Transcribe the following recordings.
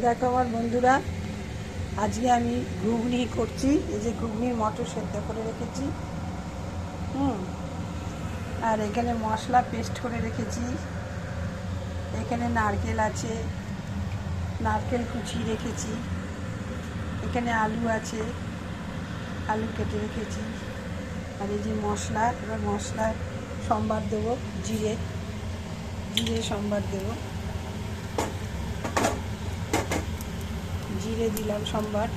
দেখো আমার বন্ধুরা, আজকে আমি ঘুগনি করছি। এই যে ঘুগনির মটর সেদ্ধ করে রেখেছি, আর এখানে মশলা পেস্ট করে রেখেছি। এখানে নারকেল আছে, নারকেল কুচিয়ে রেখেছি। এখানে আলু আছে, আলু কেটে রেখেছি। আর এই যে মশলা, এবার মশলার সম্বার দেবো। জিরে সম্বার দেবো। জিরে দিলাম সম্বার,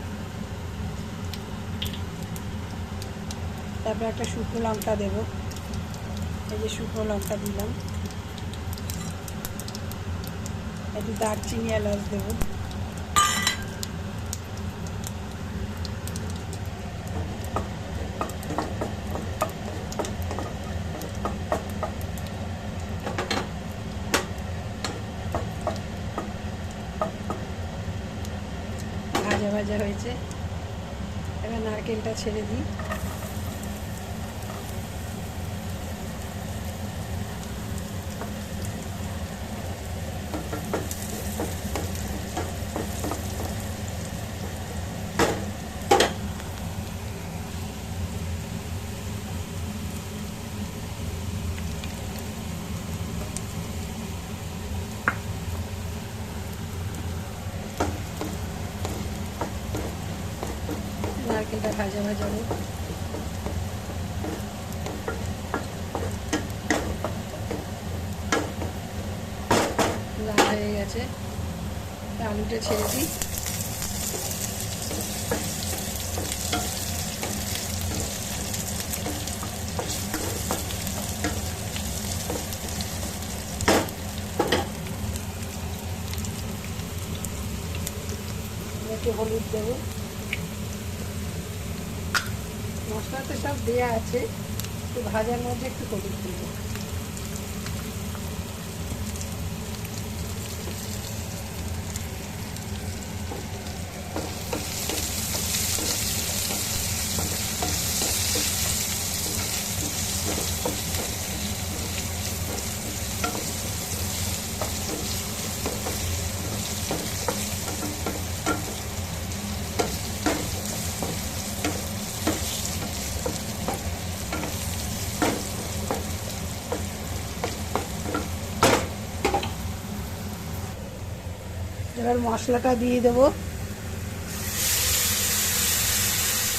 তারপর একটা শুকনো লঙ্কা দেবো। এই যে শুকনো লঙ্কা দিলাম। একটু দারচিনি এলাচ দেবো। ভাজা ভাজা হয়েছে, এবার নারকেলটা ছেড়ে দিই। নারকেলটা ভাজা ভাজা হোক। লাল হয়ে গেছে, আলুটা ছেড়ে দিই। একটু হলুদ দেবো। মশলা তো সব দেওয়া আছে, একটু ভাজার মধ্যে একটু হলুদ দেবো। এবার মশলাটা দিয়ে দেব।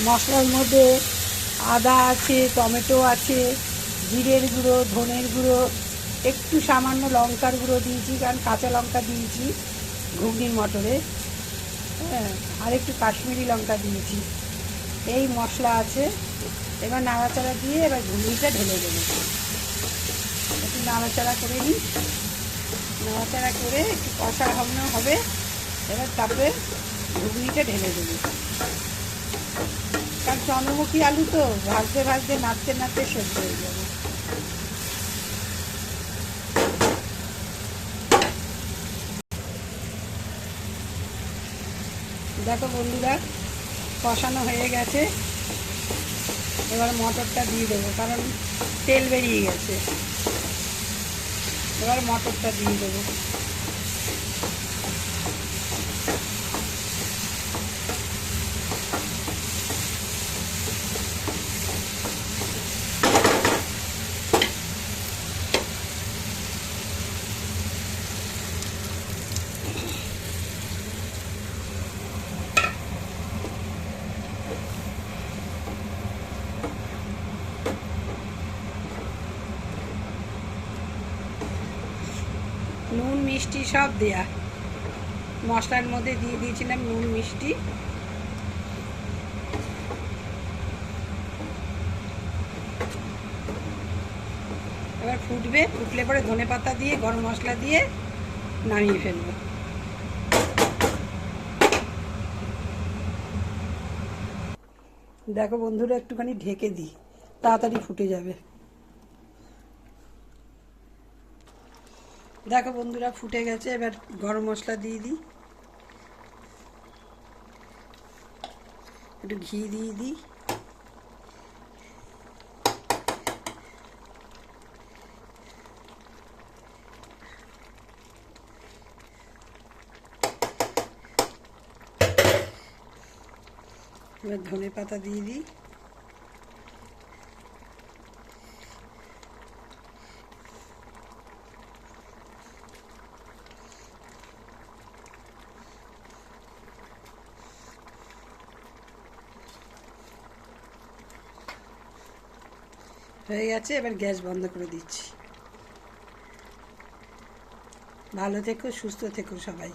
মশলার মধ্যে আদা আছে, টমেটো আছে, জিরের গুঁড়ো, ধনের গুঁড়ো, একটু সামান্য লঙ্কার গুঁড়ো দিয়েছি, কারণ কাঁচা লঙ্কা দিয়েছি ঘুগনির মটরে। হ্যাঁ, আর একটু কাশ্মীরি লঙ্কা দিয়েছি। এই মশলা আছে। এবার নাড়াচাড়া দিয়ে এবার ঘুগনিটা ঢেলে দেবো। একটু নাড়াচাড়া করে নিই। নাড়াচাড়া করে একটু কষা হবে। এবার তারপরে ঘুগনিটা ঢেলে দেবো। কারণ চন্দ্রমুখী আলু তো ভাজতে ভাজতে নাড়তে নাড়তে সেদ্ধ হয়ে যাবে। দেখো বন্ধুরা, কষানো হয়ে গেছে। এবার মটরটা দিয়ে দেবো, কারণ তেল বেরিয়ে গেছে। এবার মটরটা দিয়ে দেবো। নুন মিষ্টি সব দেয়া, মশলার মধ্যে দিয়ে দিয়েছিলাম নুন মিষ্টি। এবার ফুটবে, ফুটলে পরে ধনেপাতা দিয়ে গরম মশলা দিয়ে নামিয়ে ফেলবো। দেখো বন্ধুরা, একটুখানি ঢেকে দিই, তাড়াতাড়ি ফুটে যাবে। দেখো বন্ধুরা, ফুটে গেছে। এবার গরম মশলা দিয়ে দিই, একটু ঘি দিয়ে দিই। এবার ধনে পাতা দিয়ে দিই। হয়ে গেছে, এবার গ্যাস বন্ধ করে দিচ্ছি। ভালো থেকো, সুস্থ থেকো সবাই।